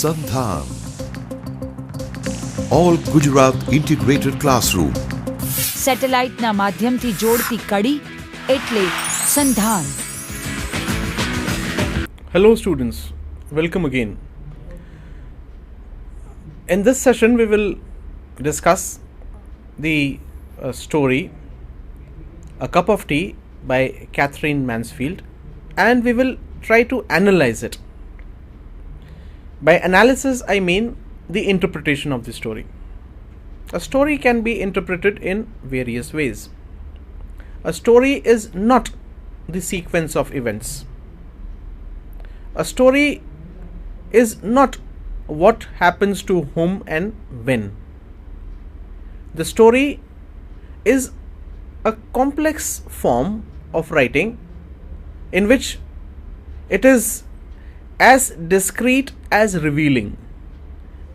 Sandhan. All Gujarat Integrated Classroom. સેટેલાઇટના માધ્યમથી જોડતી કડી એટલે સંધાન. Hello students, welcome again. In this session we will discuss the story A Cup of Tea by Catherine Mansfield, and we will try to analyze it. By analysis I mean the interpretation of the story. A story can be interpreted in various ways. A story is not the sequence of events. A story is not what happens to whom and when. The story is a complex form of writing in which it is as discreet as revealing.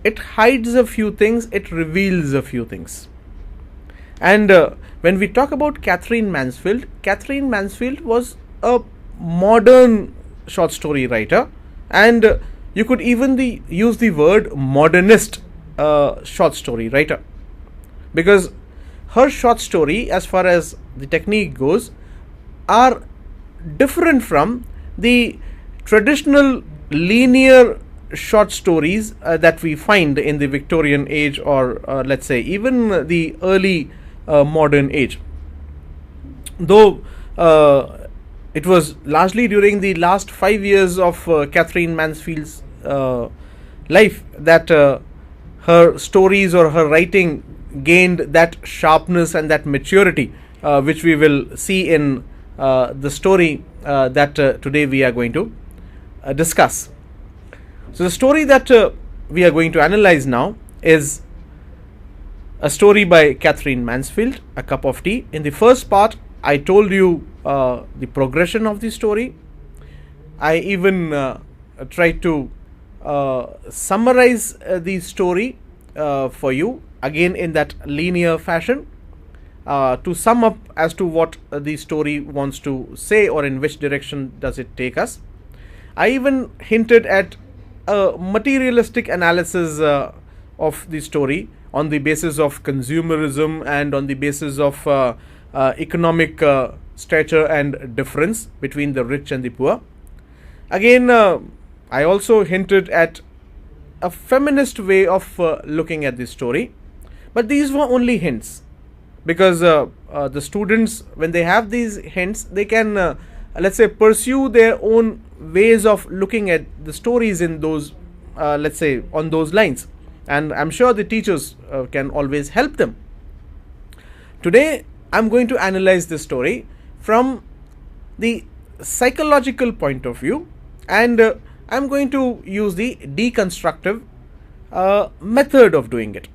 It hides a few things, it reveals a few things. And when we talk about Catherine Mansfield was a modern short story writer, and you could even use the word modernist short story writer, because her short story, as far as the technique goes, are different from the traditional linear short stories that we find in the Victorian age, or let's say even the early modern age. Though it was largely during the last 5 years of Catherine Mansfield's life that her stories or her writing gained that sharpness and that maturity which we will see in the story that today we are going to discuss. So the story that we are going to analyze now is a story by Catherine Mansfield, A Cup of Tea. In the first part, I told you the progression of the story. I even tried to summarize the story for you, again in that linear fashion, to sum up as to what the story wants to say or in which direction does it take us. I even hinted at a materialistic analysis of the story on the basis of consumerism and on the basis of economic stature and difference between the rich and the poor. Again, I also hinted at a feminist way of looking at this story, but these were only hints, because the students, when they have these hints, they can let's say pursue their own ways of looking at the stories in those let's say on those lines, and I'm sure the teachers can always help them. Today I'm going to analyze this story from the psychological point of view, and I'm going to use the deconstructive method of doing it.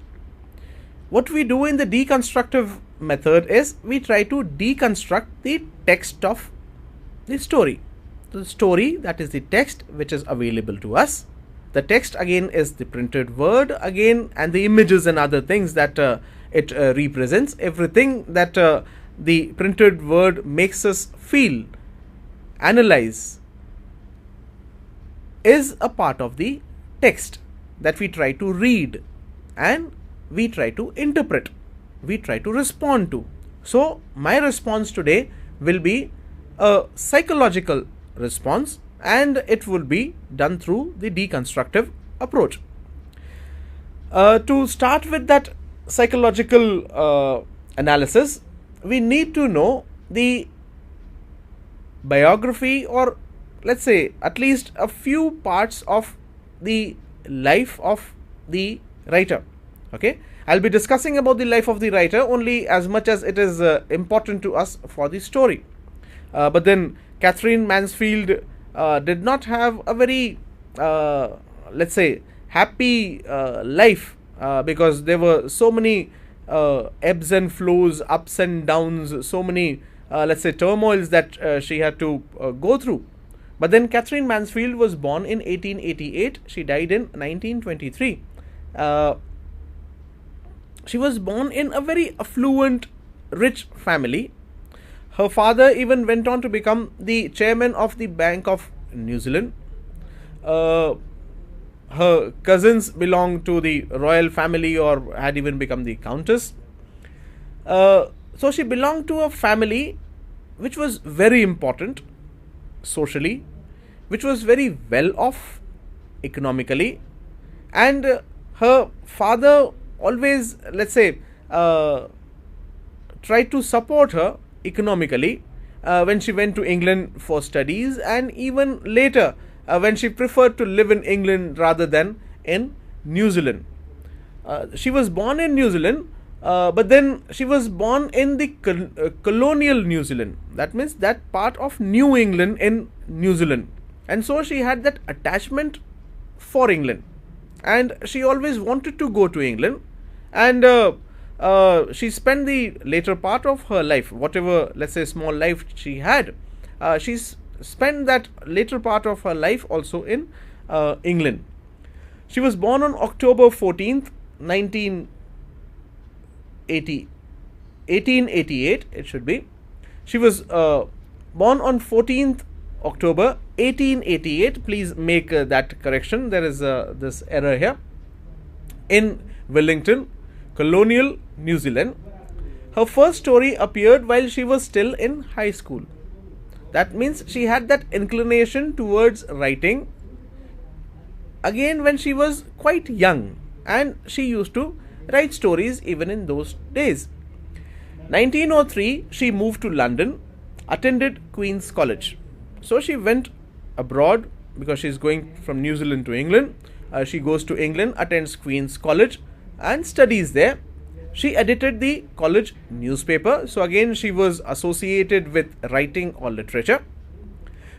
What we do in the deconstructive method is we try to deconstruct the text of the story. The story, that is the text which is available to us. The text again is the printed word again, and the images and other things that it represents. Everything that the printed word makes us feel, analyze, is a part of the text that we try to read and we try to interpret, we try to respond to. So my response today will be a psychological response, and it will be done through the deconstructive approach. To start with that psychological analysis, we need to know the biography, or let's say at least a few parts of the life of the writer. Okay, I'll be discussing about the life of the writer only as much as it is important to us for the story. But then Catherine Mansfield did not have a very let's say happy life, because there were so many ebbs and flows, ups and downs, so many let's say turmoils that she had to go through. But then Catherine Mansfield was born in 1888. She died in 1923. She was born in a very affluent, rich family. Her father even went on to become the chairman of the Bank of New Zealand. her cousins belonged to the royal family or had even become the countess. So she belonged to a family which was very important socially, which was very well off economically, and her father always, let's say, tried to support her economically when she went to England for studies, and even later when she preferred to live in England rather than in New Zealand. She was born in New Zealand, but then she was born in the colonial New Zealand. That means that part of New England in New Zealand. And so she had that attachment for England. And she always wanted to go to England. And she spent the later part of her life, whatever, let's say, small life she had, she spent that later part of her life also in England. She was born on October 14th, 1888, it should be. She was born on 14th October 1888. Please make that correction. There is this error here. In Wellington, colonial New Zealand. Her first story appeared while she was still in high school. That means she had that inclination towards writing again when she was quite young, and she used to write stories even in those days. 1903, she moved to London, attended Queen's College. So she went abroad because she's going from New Zealand to England. She goes to England, attends Queen's College and studies there. She edited the college newspaper. So again, she was associated with writing or literature.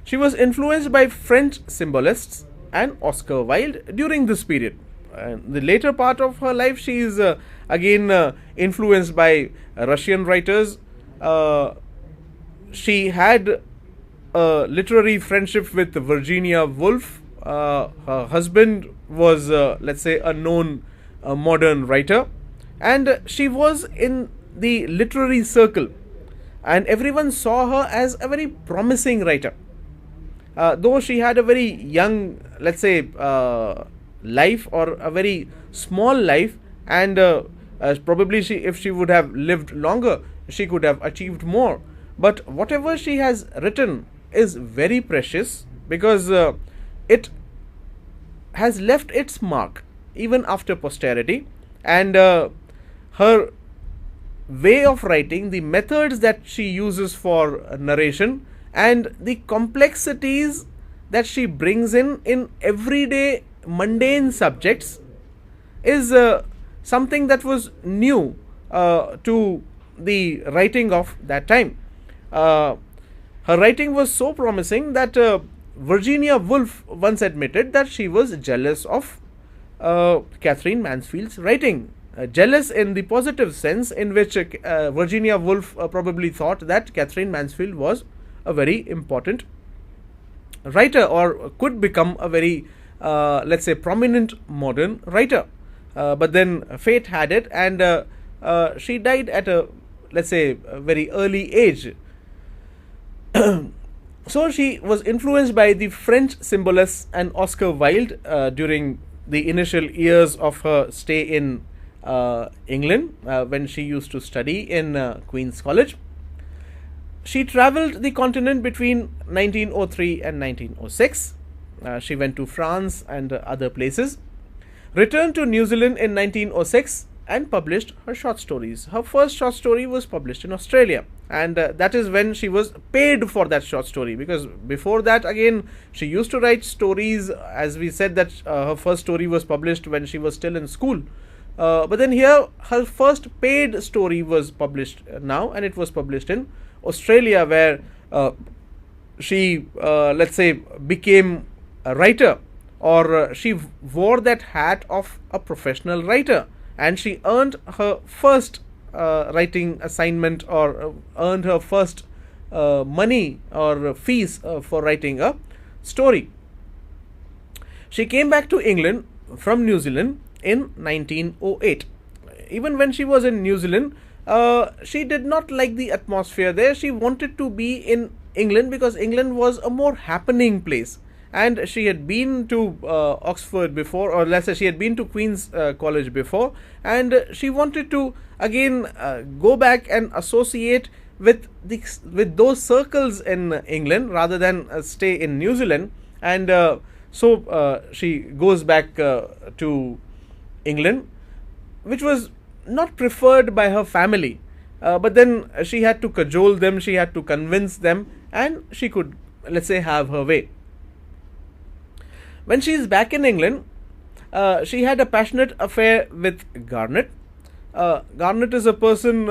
She was influenced by French symbolists and Oscar Wilde during this period. The later part of her life, she is again influenced by Russian writers. She had a literary friendship with Virginia Woolf. Her husband was, let's say, a known modern writer, and she was in the literary circle, and everyone saw her as a very promising writer. Though she had a very young, let's say, life, or a very small life, and probably if she would have lived longer, she could have achieved more. But whatever she has written is very precious, because it has left its mark even after posterity, and her way of writing, the methods that she uses for narration, and the complexities that she brings in everyday mundane subjects is something that was new to the writing of that time. Her writing was so promising that Virginia Woolf once admitted that she was jealous of Catherine Mansfield's writing. Jealous in the positive sense, in which Virginia Woolf probably thought that Catherine Mansfield was a very important writer, or could become a very, let's say, prominent modern writer. But then fate had it, and she died at a, let's say, a very early age. So she was influenced by the French symbolists and Oscar Wilde during the initial years of her stay in England, when she used to study in Queen's College. She travelled the continent between 1903 and 1906. She went to France and other places. Returned to New Zealand in 1906 and published her short stories. Her first short story was published in Australia, and that is when she was paid for that short story, because before that, again, she used to write stories. As we said, that her first story was published when she was still in school. But then here, her first paid story was published now, and it was published in Australia, where she, let's say, became a writer, or she wore that hat of a professional writer, and she earned her first writing assignment, or earned her first money or fees for writing a story. She came back to England from New Zealand in 1908. Even when she was in New Zealand, she did not like the atmosphere there. She wanted to be in England because England was a more happening place, and she had been to Oxford before, or let's say she had been to Queen's College before, and she wanted to again go back and associate with those circles in England rather than stay in New Zealand, and so she goes back to England, which was not preferred by her family. But then she had to cajole them, she had to convince them, and she could, let's say, have her way. When she is back in England, she had a passionate affair with Garnet. Garnet is a person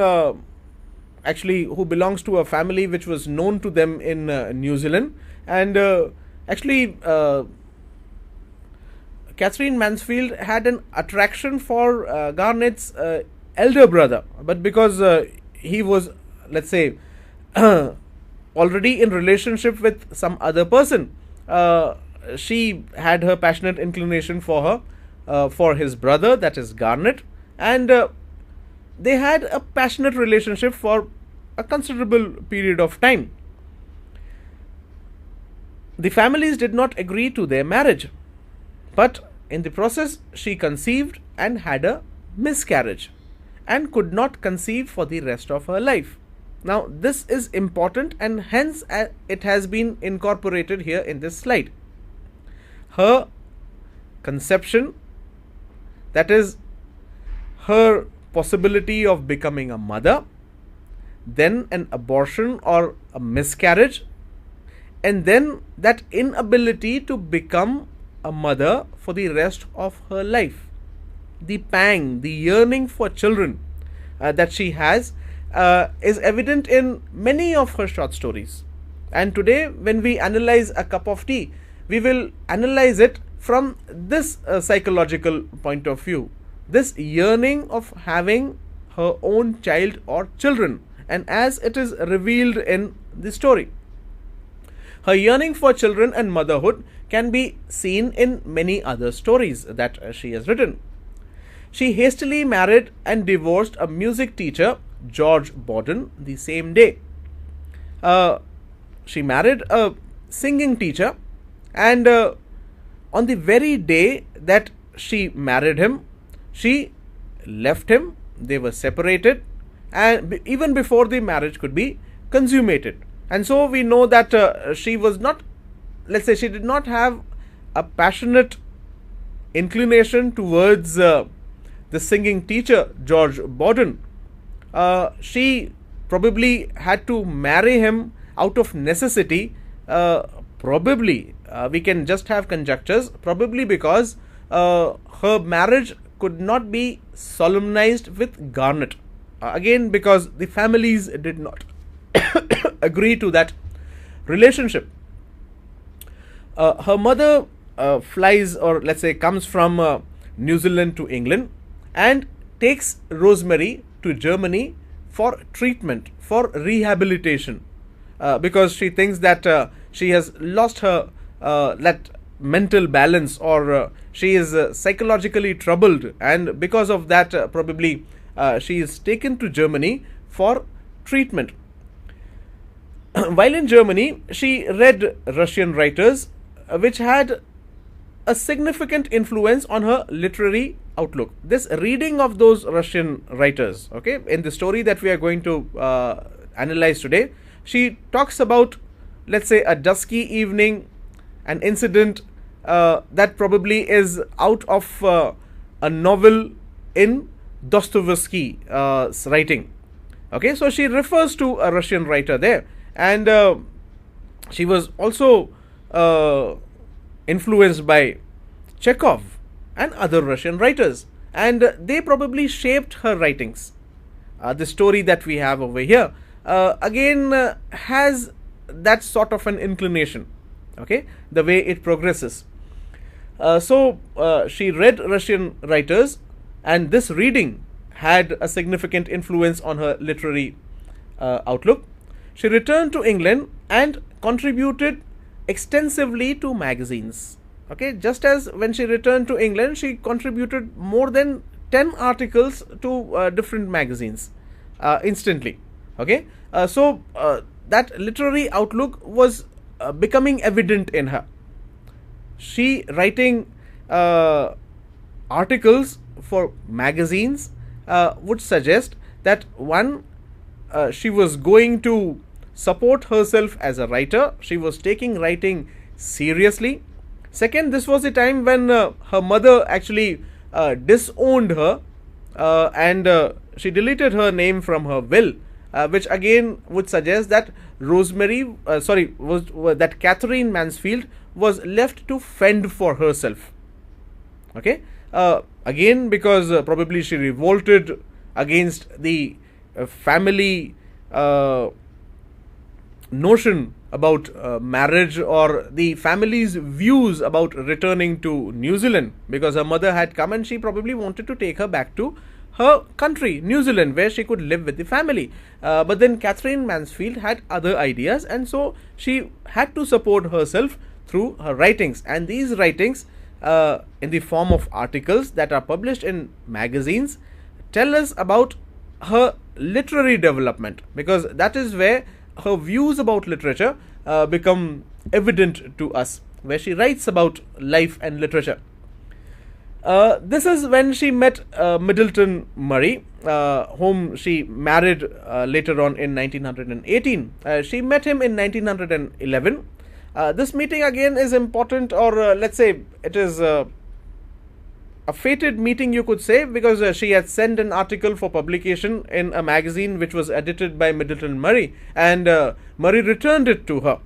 actually who belongs to a family which was known to them in New Zealand, and actually Catherine Mansfield had an attraction for Garnet's elder brother, but because he was, let's say, already in relationship with some other person, she had her passionate inclination for for his brother, that is Garnet, and they had a passionate relationship for a considerable period of time. The families did not agree to their marriage, but in the process she conceived and had a miscarriage and could not conceive for the rest of her life. Now this is important, and hence it has been incorporated here in this slide. Her conception, that is her possibility of becoming a mother, then an abortion or a miscarriage, and then that inability to become a mother for the rest of her life. The pang, the yearning for children that she has is evident in many of her short stories. And today, when we analyze A Cup of Tea, we will analyze it from this psychological point of view. This yearning of having her own child or children, and as it is revealed in the story. Her yearning for children and motherhood can be seen in many other stories that she has written. She hastily married and divorced a music teacher, George Borden, the same day. She married a singing teacher, and on the very day that she married him, she left him. They were separated, and even before the marriage could be consummated. And so we know that she was not, let's say, she did not have a passionate inclination towards the singing teacher, George Borden. She probably had to marry him out of necessity, probably, we can just have conjectures, probably because her marriage could not be solemnized with Garnet. Again, because the families did not agree to that relationship. Her mother flies, or let's say comes from New Zealand to England, and takes Rosemary to Germany for treatment, for rehabilitation, because she thinks that she has lost her that mental balance, or she is psychologically troubled, and because of that probably she is taken to Germany for treatment. While in Germany, she read Russian writers, which had a significant influence on her literary outlook. This reading of those Russian writers, okay, in the story that we are going to analyze today, she talks about, let's say, a dusky evening, an incident that probably is out of a novel in Dostoevsky's writing. Okay, so she refers to a Russian writer there, and she was also influenced by Chekhov and other Russian writers, and they probably shaped her writings. The story that we have over here again has that sort of an inclination, okay, the way it progresses. So she read Russian writers, and this reading had a significant influence on her literary outlook. She returned to England and contributed extensively to magazines. Okay, just as when she returned to England, she contributed more than 10 articles to different magazines instantly. Okay, so that literary outlook was becoming evident in her. she writing articles for magazines would suggest that one, she was going to support herself as a writer. She was taking writing seriously. Second, this was the time when her mother actually disowned her, and she deleted her name from her will, which again would suggest that that Catherine Mansfield was left to fend for herself. Okay, again because probably she revolted against the family notion about marriage, or the family's views about returning to New Zealand, because her mother had come and she probably wanted to take her back to her country, New Zealand, where she could live with the family. But then Catherine Mansfield had other ideas, and so she had to support herself through her writings. And these writings, in the form of articles that are published in magazines, tell us about her literary development, because that is where her views about literature become evident to us, where she writes about life and literature. This is when she met Middleton Murray, whom she married later on in 1918. She met him in 1911. This meeting again is important, or let's say it is a fated meeting, you could say, because she had sent an article for publication in a magazine which was edited by Middleton Murray, and Murray returned it to her,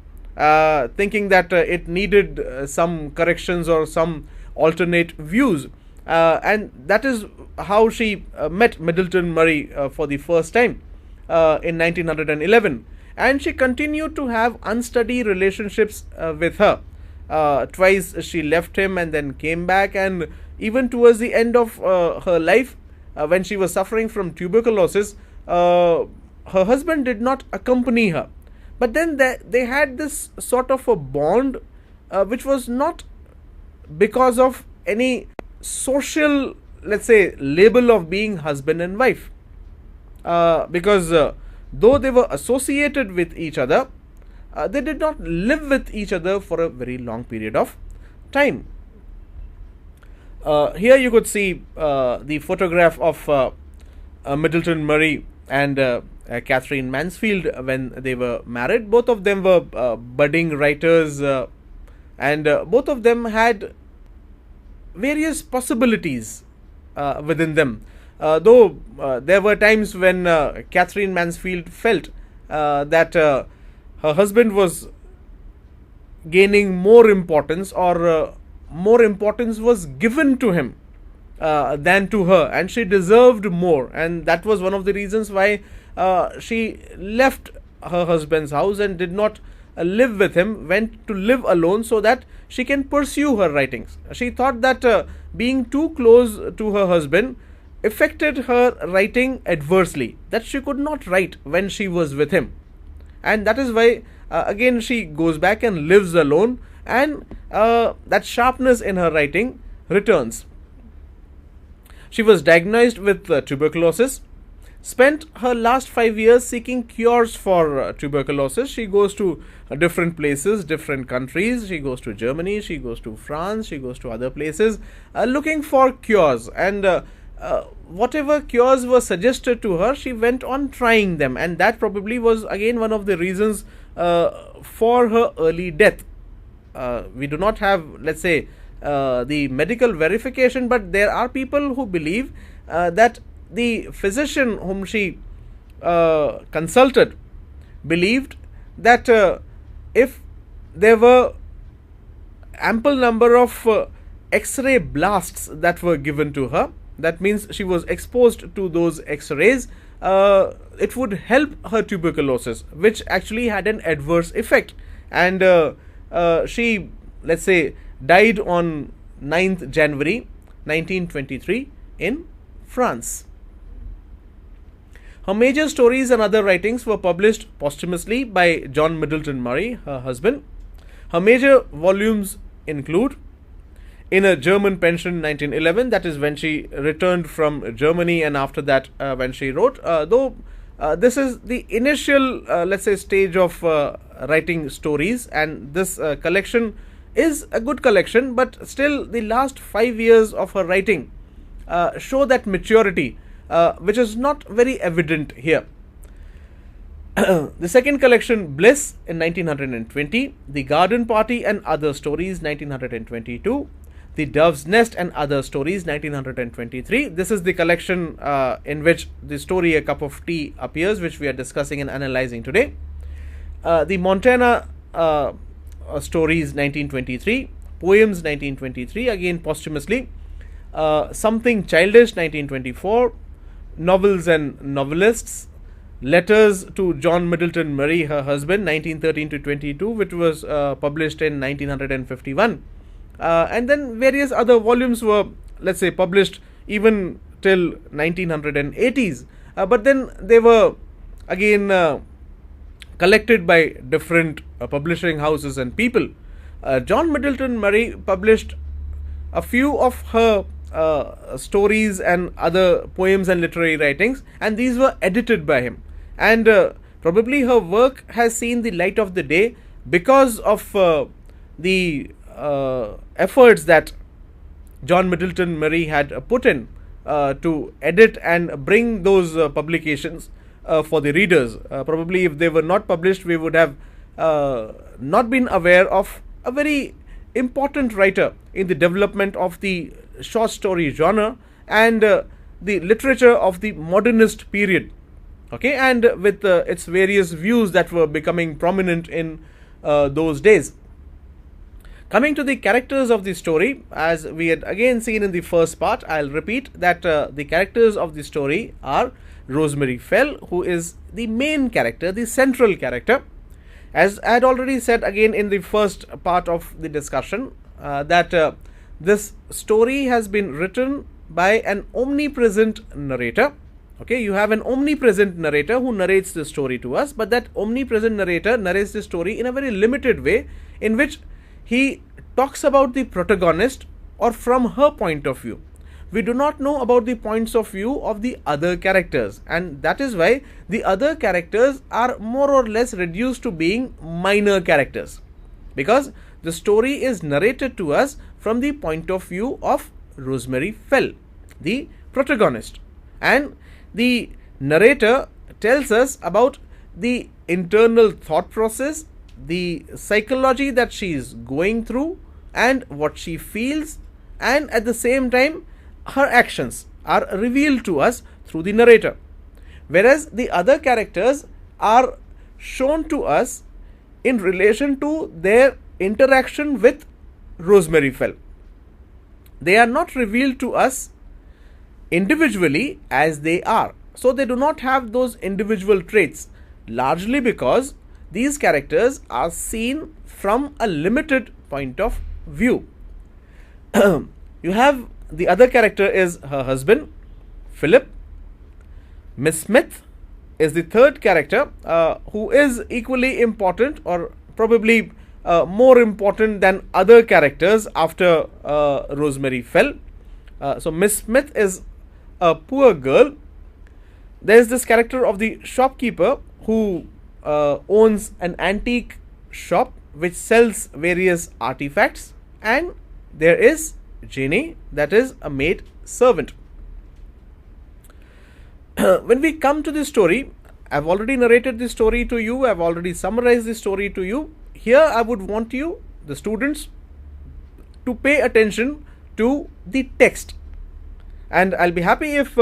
thinking that it needed some corrections or some alternate views, and that is how she met Middleton Murray for the first time in 1911, and she continued to have unsteady relationships with her. Twice she left him and then came back, and even towards the end of her life, when she was suffering from tuberculosis, her husband did not accompany her. But then they had this sort of a bond, which was not because of any social, let's say, label of being husband and wife. Because though they were associated with each other, they did not live with each other for a very long period of time. Here you could see the photograph of Middleton Murray and Catherine Mansfield when they were married. Both of them were budding writers, and both of them had various possibilities within them. Though there were times when Catherine Mansfield felt that her husband was gaining more importance, or more importance was given to him than to her, and she deserved more, and that was one of the reasons why she left her husband's house and did not live with him, went to live alone so that she can pursue her writings. She thought that being too close to her husband affected her writing adversely, that she could not write when she was with him, and that is why again she goes back and lives alone, and that sharpness in her writing returns. She was diagnosed with tuberculosis, spent her last 5 years seeking cures for tuberculosis. She goes to different places, different countries. She goes to Germany, she goes to France, she goes to other places looking for cures, and whatever cures were suggested to her, she went on trying them, and that probably was again one of the reasons for her early death. We do not have, let's say, the medical verification, but there are people who believe that the physician whom she consulted believed that if there were ample number of X-ray blasts that were given to her, that means she was exposed to those X-rays, it would help her tuberculosis, which actually had an adverse effect, and she, let's say, died on 9th January 1923 in France. Her major stories and other writings were published posthumously by John Middleton Murray, her husband. Her major volumes include In a German Pension 1911, that is when she returned from Germany, and after that when she wrote, though this is the initial, let's say, stage of writing stories, and this collection is a good collection, but still the last 5 years of her writing show that maturity, which is not very evident here. The second collection, Bliss, in 1920, The Garden Party and Other Stories, 1922, The Dove's Nest and Other Stories, 1923. This is the collection in which the story A Cup of Tea appears, which we are discussing and analyzing today. The Montana Stories, 1923, Poems, 1923, again posthumously. Something Childish, 1924, Novels and Novelists, Letters to John Middleton Murray, her husband, 1913 to 22, which was published in 1951. And then various other volumes were, let's say, published even till 1980s. But then they were again collected by different publishing houses and people. John Middleton Murray published a few of her stories and other poems and literary writings, and these were edited by him. And probably her work has seen the light of the day because of the efforts that John Middleton Murray had put in to edit and bring those publications for the readers. Probably if they were not published, we would have not been aware of a very important writer in the development of the short story genre and the literature of the modernist period. Okay, and with its various views that were becoming prominent in those days. Coming to the characters of the story, as we had again seen in the first part, I'll repeat that the characters of the story are Rosemary Fell, who is the main character, the central character. As I had already said again in the first part of the discussion, that this story has been written by an omnipresent narrator. Okay, you have an omnipresent narrator who narrates the story to us, but that omnipresent narrator narrates the story in a very limited way, in which he talks about the protagonist or from her point of view. We do not know about the points of view of the other characters, and that is why the other characters are more or less reduced to being minor characters, because the story is narrated to us from the point of view of Rosemary Fell, the protagonist, and the narrator tells us about the internal thought process, the psychology that she is going through, and what she feels, and at the same time her actions are revealed to us through the narrator, whereas the other characters are shown to us in relation to their interaction with Rosemary Fell. They are not revealed to us individually as they are, so they do not have those individual traits, largely because these characters are seen from a limited point of view. You have the other character is her husband, Philip. Miss Smith is the third character, who is equally important, or probably more important than other characters after Rosemary Fell. So Miss Smith is a poor girl. There is this character of the shopkeeper who owns an antique shop which sells various artifacts, and there is Janie, that is a maid servant. When we come to the story, I've already narrated the story to you, I've already summarized the story to you. Here I would want you, the students, to pay attention to the text, and I'll be happy if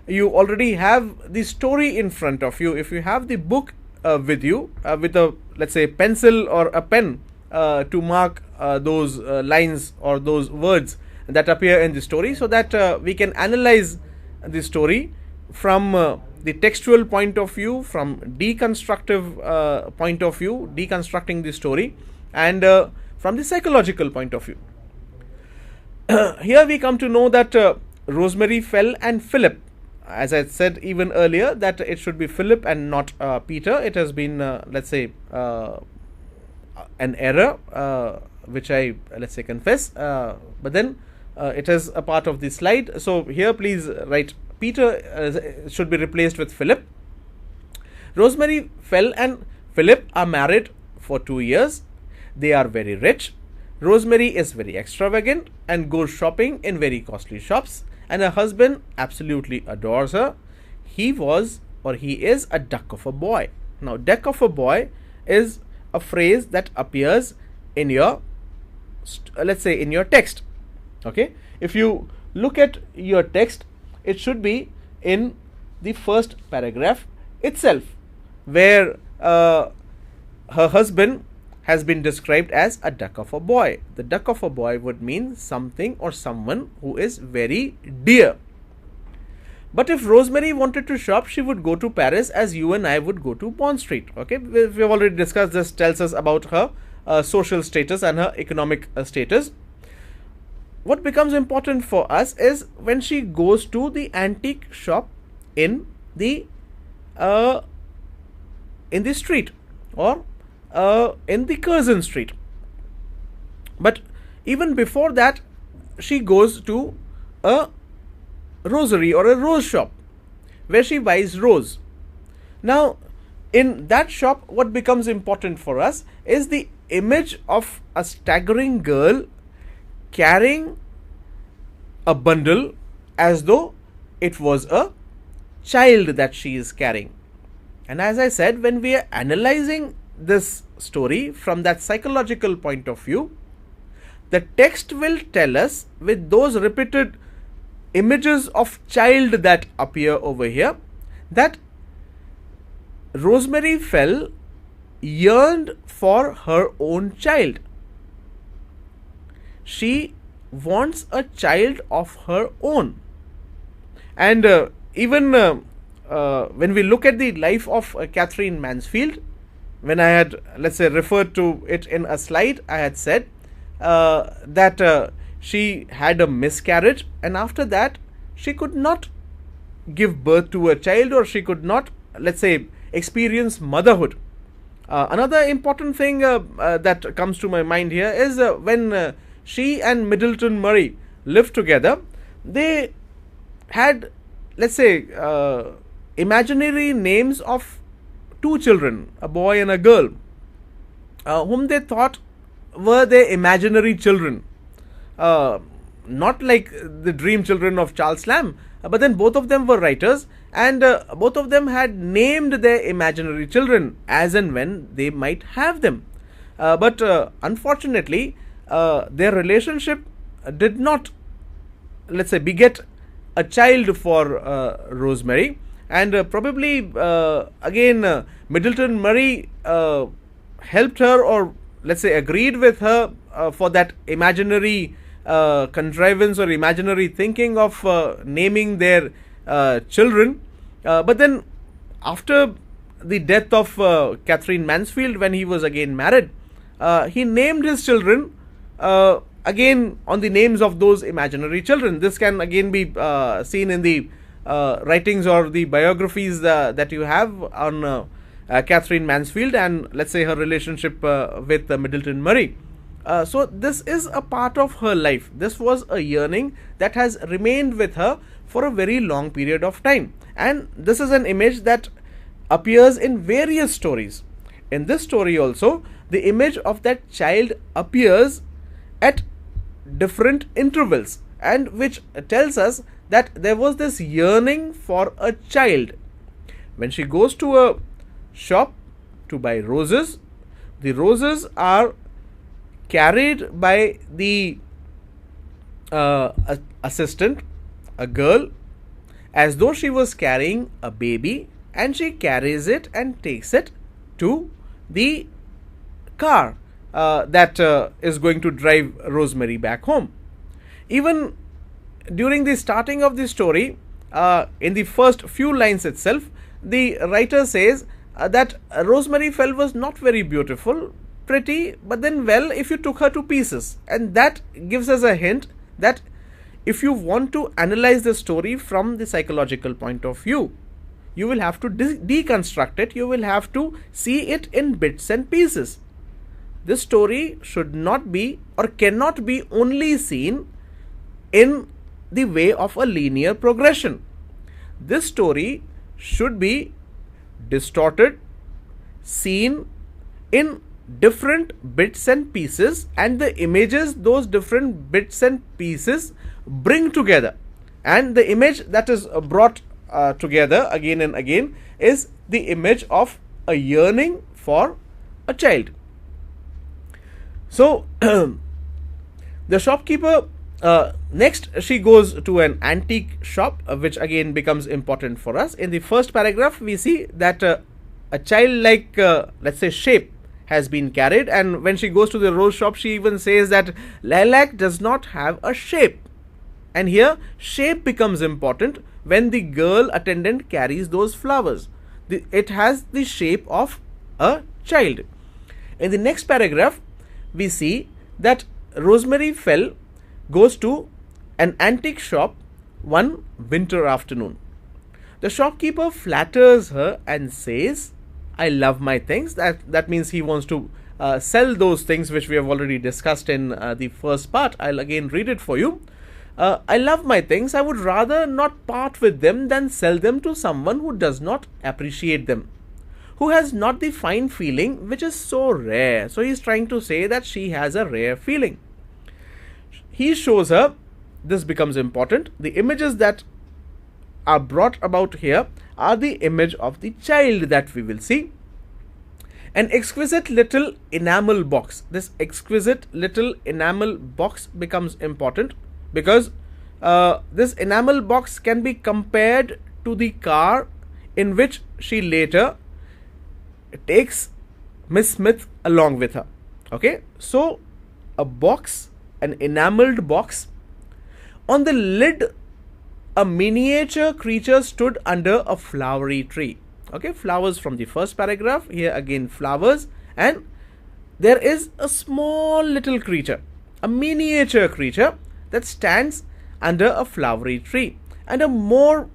you already have the story in front of you. If you have the book with you, with a, let's say, pencil or a pen to mark those lines or those words that appear in the story, so that we can analyze the story from the textual point of view, from deconstructive point of view, deconstructing the story, and from the psychological point of view. Here we come to know that Rosemary Fell and Philip, as I said even earlier, that it should be Philip and not Peter. It has been, let's say, an error, which I, let's say, confess, but then it is a part of the slide. So here please write Peter should be replaced with Philip. Rosemary Fell and Philip are married for 2 years. They are very rich. Rosemary is very extravagant and goes shopping in very costly shops, and her husband absolutely adores her. He was or he is a duck of a boy. Now, duck of a boy is a phrase that appears in your, let's say, in your text. Okay, if you look at your text, it should be in the first paragraph itself, where her husband has been described as a duck of a boy. The duck of a boy would mean something or someone who is very dear. But if Rosemary wanted to shop, she would go to Paris as you and I would go to Bond Street. Okay, we've already discussed this, tells us about her social status and her economic status. What becomes important for us is when she goes to the antique shop in the street, or in the Curzon Street. But even before that, she goes to a rosary or a rose shop where she buys rose. Now, in that shop, what becomes important for us is the image of a staggering girl carrying a bundle as though it was a child that she is carrying. And as I said, when we are analyzing this story from that psychological point of view, the text will tell us, with those repeated images of child that appear over here, that Rosemary Fell yearned for her own child. She wants a child of her own. And even when we look at the life of Catherine Mansfield, when I had, let's say, referred to it in a slide, I had said that she had a miscarriage, and after that she could not give birth to a child, or she could not, let's say, experience motherhood. Another important thing that comes to my mind here is when she and Middleton Murray lived together, they had, let's say, imaginary names of two children, a boy and a girl, whom they thought were their imaginary children, not like the dream children of Charles Lamb, but then both of them were writers, and both of them had named their imaginary children as and when they might have them. But unfortunately, their relationship did not, let's say, beget a child for Rosemary, and probably again Middleton Murray helped her, or let's say agreed with her for that imaginary contrivance or imaginary thinking of naming their children. But then after the death of Catherine Mansfield, when he was again married, he named his children again on the names of those imaginary children. This can again be seen in the writings or the biographies that you have on Catherine Mansfield and, let's say, her relationship with Middleton Murray. So this is a part of her life. This was a yearning that has remained with her for a very long period of time, and this is an image that appears in various stories. In this story also, the image of that child appears at different intervals, and which tells us that there was this yearning for a child. When she goes to a shop to buy roses, the roses are carried by the assistant, a girl, as though she was carrying a baby, and she carries it and takes it to the car that is going to drive Rosemary back home. Even during the starting of the story, in the first few lines itself, the writer says that Rosemary Fell was not very beautiful, pretty, but then, well, if you took her to pieces. And that gives us a hint that if you want to analyze the story from the psychological point of view, you will have to deconstruct it. You will have to see it in bits and pieces. This story should not be or cannot be only seen in the way of a linear progression. This story should be distorted, seen in different bits and pieces, and the images those different bits and pieces bring together. And the image that is brought together again and again is the image of a yearning for a child. So the shopkeeper, next she goes to an antique shop, which again becomes important for us. In the first paragraph, we see that a childlike, let's say, shape has been carried, and when she goes to the rose shop, she even says that lilac does not have a shape. And here, shape becomes important when the girl attendant carries those flowers. It has the shape of a child. In the next paragraph, we see that Rosemary Fell goes to an antique shop one winter afternoon. The shopkeeper flatters her and says, I love my things. That means he wants to sell those things which we have already discussed in the first part. I'll again read it for you. I love my things. I would rather not part with them than sell them to someone who does not appreciate them, who has not the fine feeling which is so rare. So he's trying to say that she has a rare feeling. He shows her, this becomes important, the images that are brought about here are the image of the child that we will see. An exquisite little enamel box. This exquisite little enamel box becomes important because this enamel box can be compared to the car in which she later takes Miss Smith along with her. Okay, so a box, an enameled box. On the lid, a miniature creature stood under a flowery tree. Okay, flowers from the first paragraph. Here again flowers, and there is a small little creature, a miniature creature that stands under a flowery tree, and a more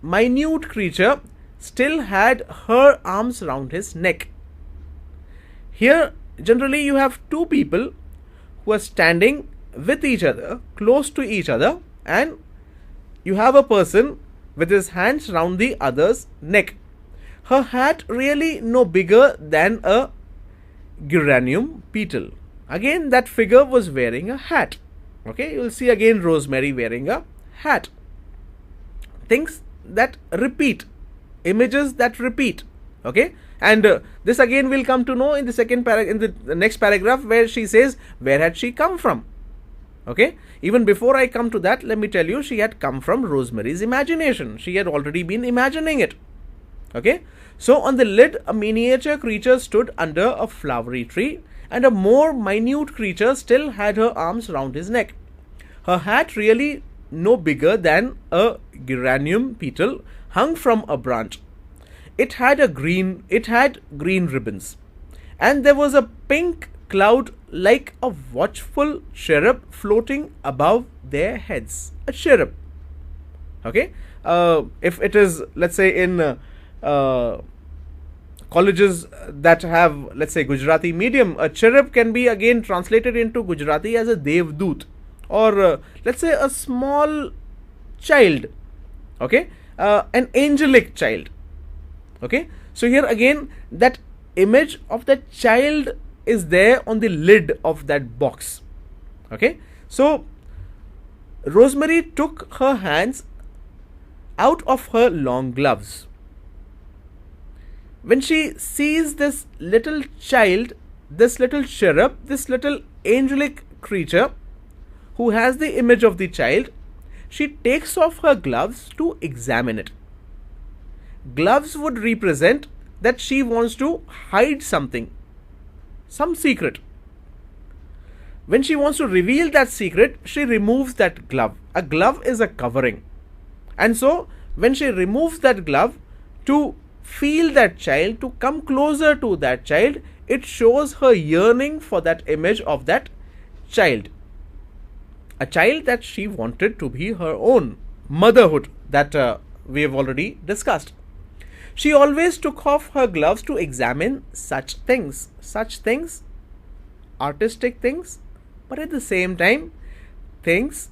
minute creature still had her arms round his neck. Here generally you have two people who are standing with each other, close to each other, and you have a person with his hands round the other's neck. Her hat really no bigger than a geranium petal. Again, that figure was wearing a hat. Okay, you will see again Rosemary wearing a hat. Things that repeat, images that repeat. Okay, and this again we'll come to know in the in the next paragraph, where she says where had she come from. Okay, even before I come to that, let me tell you, she had come from Rosemary's imagination. She had already been imagining it. Okay, so on the lid, a miniature creature stood under a flowery tree, and a more minute creature still had her arms round his neck. Her hat, really no bigger than a geranium petal, hung from a branch. It had green ribbons, and there was a pink cloud like a watchful cherub floating above their heads. A cherub. Okay, if it is, let's say, in colleges that have, let's say, Gujarati medium, a cherub can be again translated into Gujarati as a devdoot, or let's say a small child. Okay, an angelic child. Okay, so here again that image of that child is there on the lid of that box. Okay, so Rosemary took her hands out of her long gloves. When she sees this little child, this little cherub, this little angelic creature who has the image of the child, she takes off her gloves to examine it. Gloves would represent that she wants to hide something, some secret. When she wants to reveal that secret, she removes that glove. A glove is a covering. And so, when she removes that glove to feel that child, to come closer to that child, it shows her yearning for that image of that child. A child that she wanted to be her own. Motherhood, that we have already discussed. She always took off her gloves to examine such things, artistic things, but at the same time, things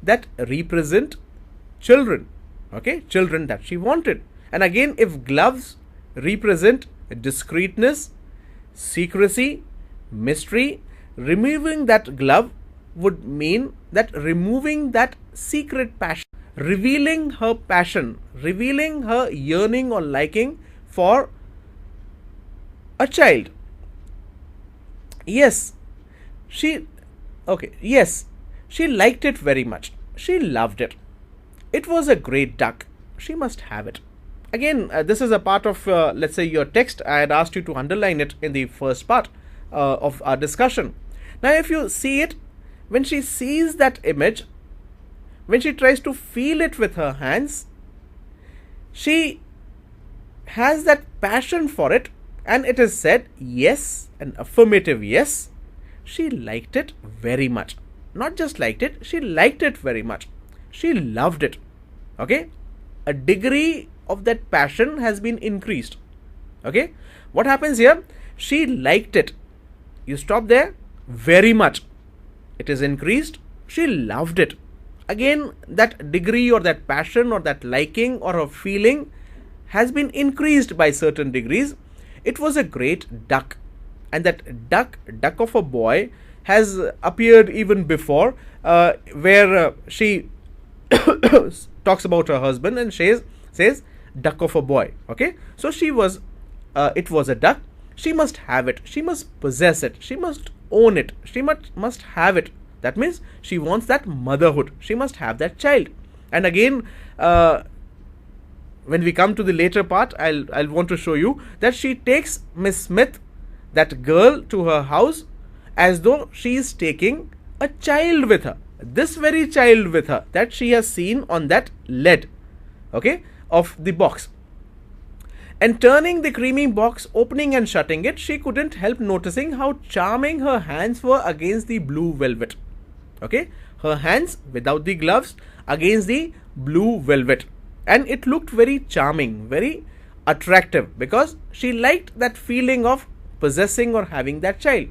that represent children. Okay, children that she wanted. And again, if gloves represent discreetness, secrecy, mystery. Removing that glove would mean that removing that secret passion, revealing her passion, revealing her yearning or liking for a child. Yes, she liked it very much. She loved it. It was a great duck. She must have it. Again, this is a part of, let's say, your text. I had asked you to underline it in the first part of our discussion. Now, if you see it, when she sees that image, when she tries to feel it with her hands, she has that passion for it, and it is said, yes, an affirmative yes, she liked it very much. Not just liked it, she liked it very much. She loved it. Okay? A degree of that passion has been increased. Okay? What happens here? She liked it. You stop there. Very much. It is increased. She loved it. Again, that degree or that passion or that liking or a feeling has been increased by certain degrees. It was a great duck. And that duck of a boy, has appeared even before, where she talks about her husband and says duck of a boy. Okay, so it was a duck. She must have it. She must possess it. She must own it. She must have it. That means she wants that motherhood. She must have that child. And again, when we come to the later part, I'll want to show you that she takes Miss Smith, that girl, to her house as though she is taking a child with her. This very child with her that she has seen on that lid, okay, of the box. And turning the creamy box, opening and shutting it, she couldn't help noticing how charming her hands were against the blue velvet. Okay, her hands without the gloves against the blue velvet. And it looked very charming, very attractive, because she liked that feeling of possessing or having that child.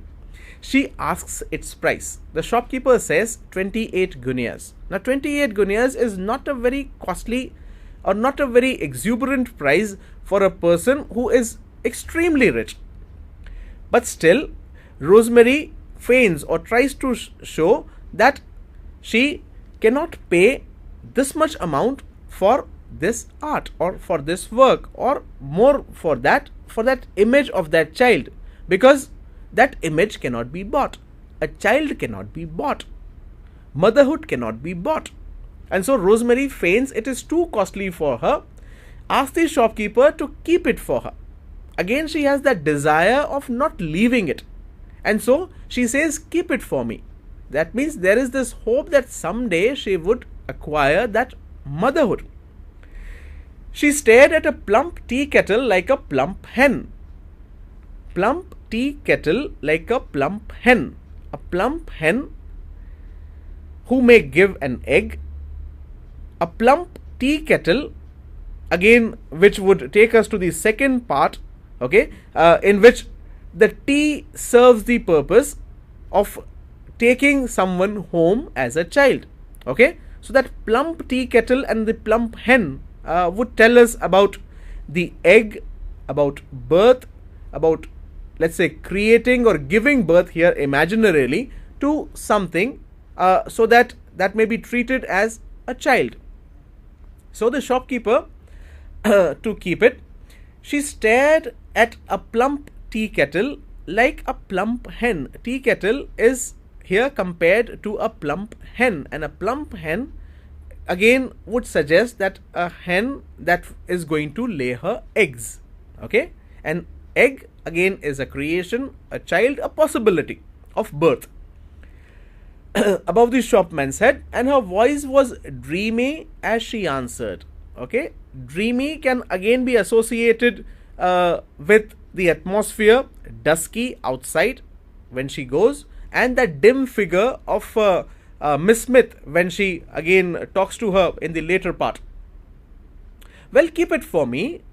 She asks its price. The shopkeeper says 28 guineas. Now 28 guineas is not a very costly or not a very exuberant price for a person who is extremely rich. But still, Rosemary feigns or tries to show that she cannot pay this much amount for this art or for this work or more for that image of that child, because that image cannot be bought. A child cannot be bought. Motherhood cannot be bought. And so Rosemary feigns it is too costly for her, asks the shopkeeper to keep it for her. Again, she has that desire of not leaving it. And so she says, keep it for me. That means there is this hope that someday she would acquire that motherhood. She stared at a plump tea kettle like a plump hen. Plump tea kettle like a plump hen. A plump hen who may give an egg. A plump tea kettle, again, which would take us to the second part, okay, in which the tea serves the purpose of taking someone home as a child. Okay, so that plump tea kettle and the plump hen would tell us about the egg, about birth, about, let's say, creating or giving birth here imaginarily to something, so that may be treated as a child. So the shopkeeper, to keep it, she stared at a plump tea kettle like a plump hen. Tea kettle is here compared to a plump hen, and a plump hen again would suggest that a hen that is going to lay her eggs. Okay, an egg again is a creation, a child, a possibility of birth. Above the shopman's head, and her voice was dreamy as she answered. Okay, dreamy can again be associated with the atmosphere, dusky outside when she goes, and that dim figure of Miss Smith when she again talks to her in the later part. Well, keep it for me,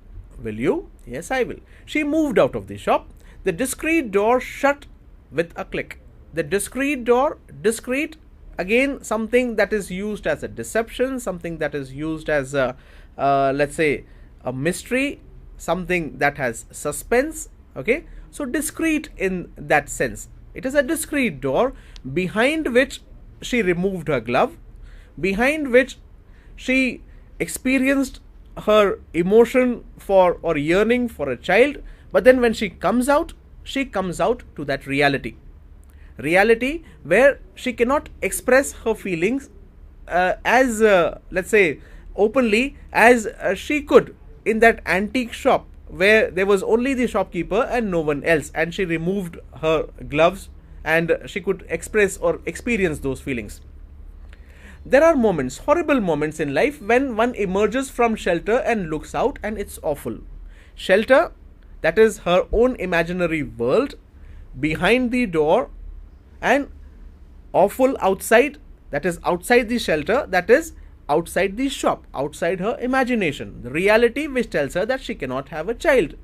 will you? Yes, I will. She moved out of the shop. The discreet door shut with a click. The discreet door, discreet, again something that is used as a deception, something that is used as a, let's say, a mystery, something that has suspense. Okay, so discreet in that sense. It is a discreet door behind which she removed her glove, behind which she experienced her emotion for or yearning for a child, but then when she comes out to that reality where she cannot express her feelings as let's say openly as she could in that antique shop where there was only the shopkeeper and no one else, and she removed her gloves and she could express or experience those feelings. There are moments, horrible moments in life, when one emerges from shelter and looks out, and it's awful. Shelter, that is her own imaginary world behind the door, and awful outside, that is outside the shelter, that is outside the shop, outside her imagination, the reality which tells her that she cannot have a child.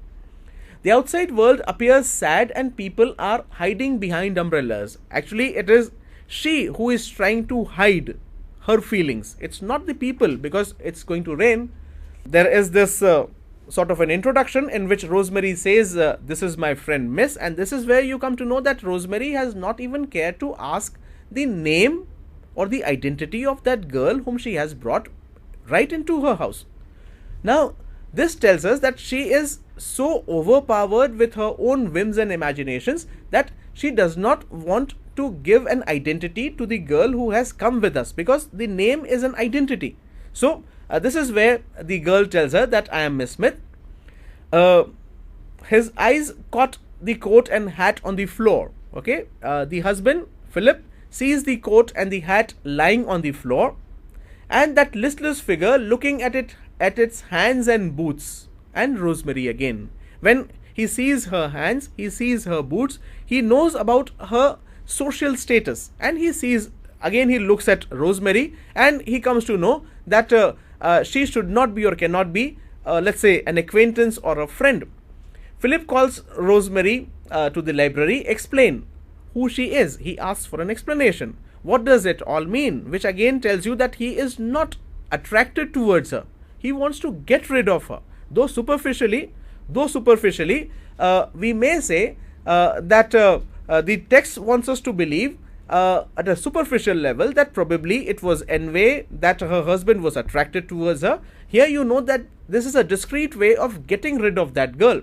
The outside world appears sad and people are hiding behind umbrellas. Actually, it is she who is trying to hide her feelings. It's not the people, because it's going to rain. There is this sort of an introduction in which Rosemary says, this is my friend Miss, and this is where you come to know that Rosemary has not even cared to ask the name or the identity of that girl whom she has brought right into her house. Now, this tells us that she is so overpowered with her own whims and imaginations that she does not want to give an identity to the girl who has come with us, because the name is an identity. So, this is where the girl tells her that I am Miss Smith. His eyes caught the coat and hat on the floor. Okay, the husband, Philip, sees the coat and the hat lying on the floor, and that listless figure looking at its hands and boots. And Rosemary again. When he sees her hands, he sees her boots, he knows about her social status, and he sees, again he looks at Rosemary and he comes to know that she should not be or cannot be, let's say, an acquaintance or a friend. Philip calls Rosemary to the library. Explain who she is. He asks for an explanation. What does it all mean? Which again tells you that he is not attracted towards her. He wants to get rid of her. Though superficially, we may say that the text wants us to believe at a superficial level that probably it was envy that her husband was attracted towards her. Here you know that this is a discreet way of getting rid of that girl.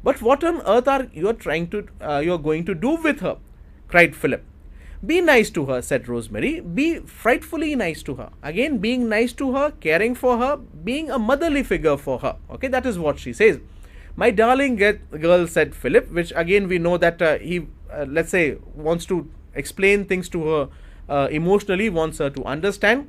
But what on earth are you going to do with her? Cried Philip. Be nice to her, said Rosemary. Be frightfully nice to her. Again, being nice to her, caring for her, being a motherly figure for her. Okay, that is what she says. My darling girl, said Philip, which again we know that he, let's say, wants to explain things to her emotionally, wants her to understand.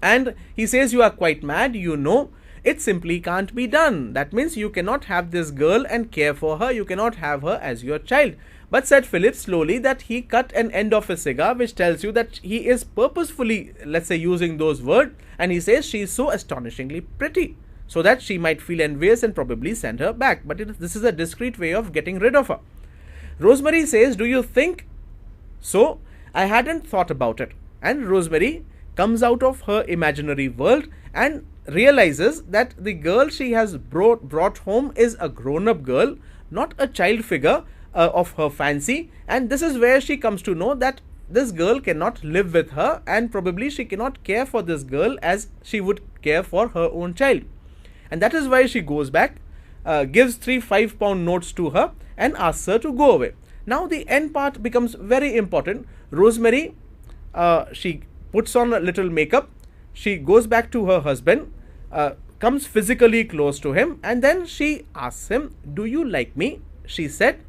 And he says, you are quite mad, you know. It simply can't be done. That means you cannot have this girl and care for her. You cannot have her as your child. But said Philip slowly that he cut an end of his cigar, which tells you that he is purposefully, let's say, using those words. And he says she is so astonishingly pretty, so that she might feel envious and probably send her back. But this is a discreet way of getting rid of her. Rosemary says, do you think so? I hadn't thought about it. And Rosemary comes out of her imaginary world and realizes that the girl she has brought home is a grown-up girl, not a child figure of her fancy. And this is where she comes to know that this girl cannot live with her, and probably she cannot care for this girl as she would care for her own child. And that is why she goes back, gives 3 5-pound notes to her and asks her to go away. Now the end part becomes very important. Rosemary, she puts on a little makeup, she goes back to her husband, comes physically close to him, and then she asks him, do you like me? She said,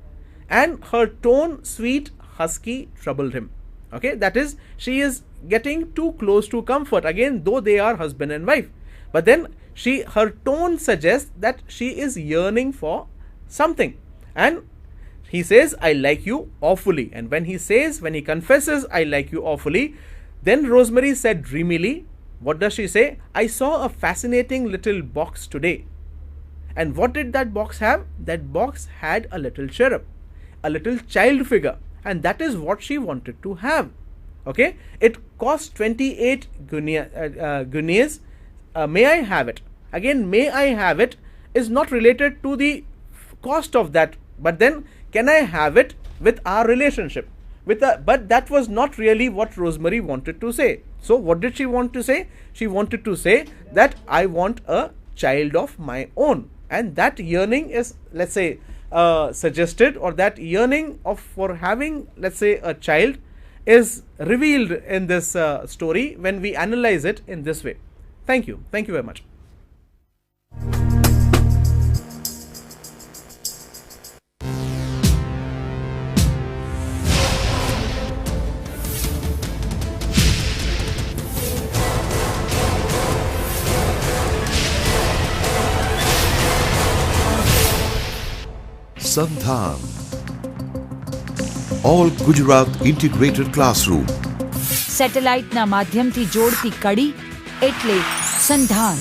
and her tone, sweet, husky, troubled him. Okay, that is, she is getting too close to comfort, again, though they are husband and wife. But then her tone suggests that she is yearning for something. And he says, I like you awfully. And when he confesses, I like you awfully, then Rosemary said dreamily, what does she say? I saw a fascinating little box today. And what did that box have? That box had a little cherub, a little child figure. And that is what she wanted to have. Okay, it cost 28 guineas. May I have it? Again, may I have it is not related to the cost of that. But then can I have it with our relationship? But that was not really what Rosemary wanted to say. So what did she want to say? She wanted to say that I want a child of my own, and that yearning is, let's say, suggested, or that yearning for having, let's say, a child is revealed in this story when we analyze it in this way. Thank you very much. Sandhan. All Gujarat Integrated Classroom. સેટેલાઇટના માધ્યમથી જોડતી કડી એટલે સંધાન.